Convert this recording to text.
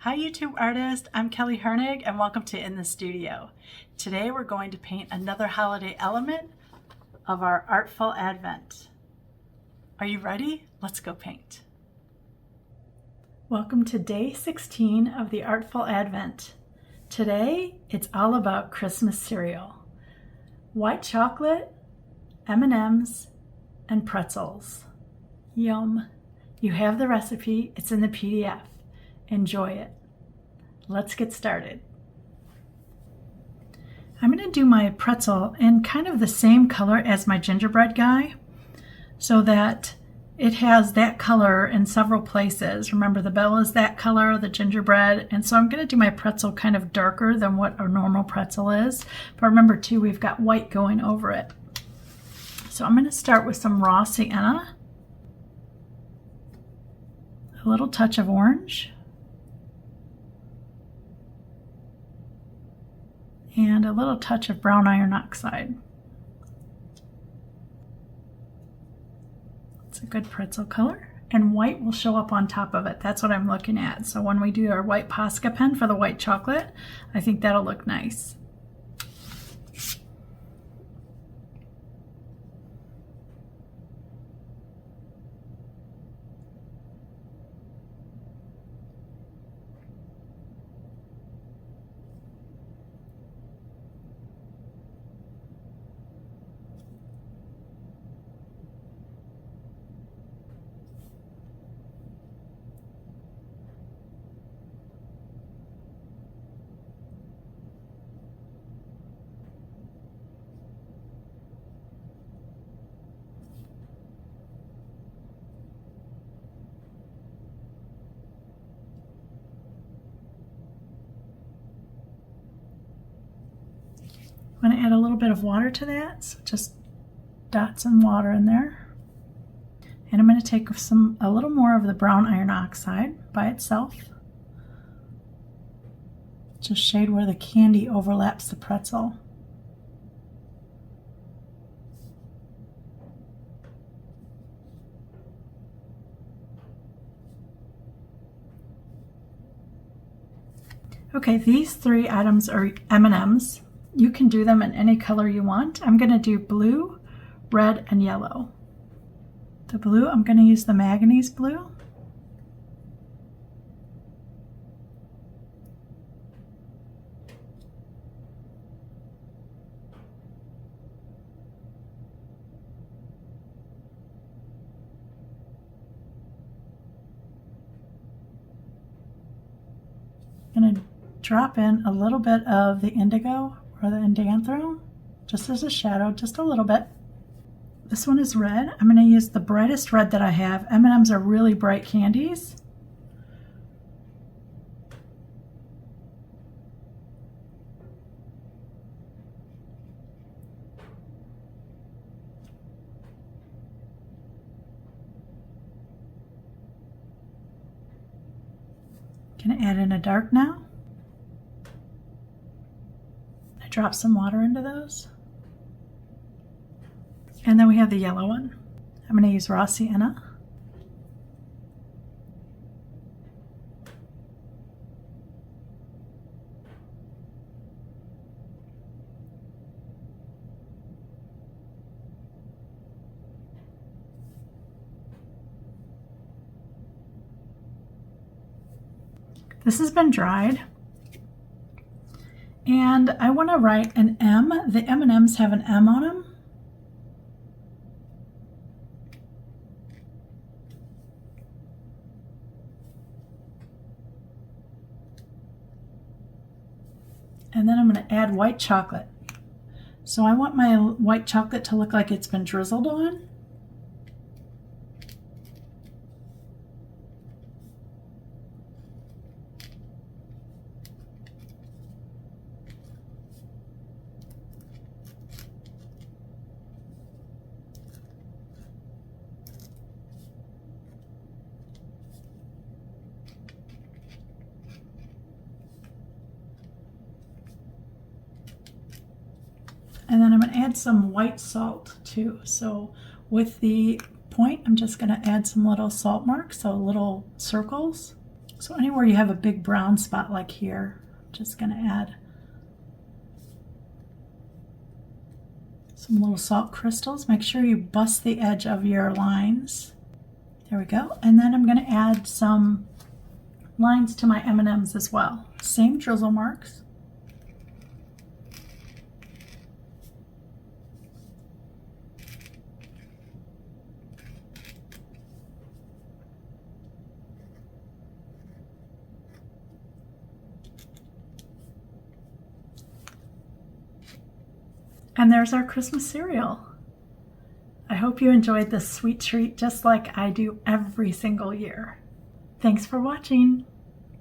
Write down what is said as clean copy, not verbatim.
Hi YouTube artist, I'm Kelly Hernig and welcome to In the Studio. Today we're going to paint another holiday element of our Artful Advent. Are you ready? Let's go paint. Welcome to day 16 of the Artful Advent. Today it's all about Christmas cereal. White chocolate, M&Ms, and pretzels. Yum. You have the recipe, it's in the PDF. Enjoy it. Let's get started. I'm going to do my pretzel in kind of the same color as my gingerbread guy so that it has that color in several places. Remember, the bell is that color, the gingerbread, and so I'm going to do my pretzel kind of darker than what a normal pretzel is. But remember too, we've got white going over it. So I'm going to start with some raw sienna, a little touch of orange, and a little touch of brown iron oxide. It's a good pretzel color, and white will show up on top of it. That's what I'm looking at. So when we do our white Posca pen for the white chocolate, I think that'll look nice. I'm going to add a little bit of water to that, so just dots and water in there. And I'm going to take a little more of the brown iron oxide by itself. Just shade where the candy overlaps the pretzel. Okay, these three items are M&Ms. You can do them in any color you want. I'm going to do blue, red, and yellow. The blue, I'm going to use the manganese blue. I'm going to drop in a little bit of the indigo or the indanthrone, just as a shadow, just a little bit. This one is red. I'm going to use the brightest red that I have. M&Ms are really bright candies. Going to add in a dark now. Drop some water into those. And then we have the yellow one. I'm going to use raw sienna. This has been dried. And I want to write an M. The M&Ms have an M on them. And then I'm going to add white chocolate. So I want my white chocolate to look like it's been drizzled on. And then I'm going to add some white salt too. So with the point, I'm just going to add some little salt marks, so little circles. So anywhere you have a big brown spot like here, I'm just going to add some little salt crystals. Make sure you bust the edge of your lines. There we go. And then I'm going to add some lines to my M&Ms as well. Same drizzle marks. And there's our Christmas cereal. I hope you enjoyed this sweet treat just like I do every single year. Thanks for watching.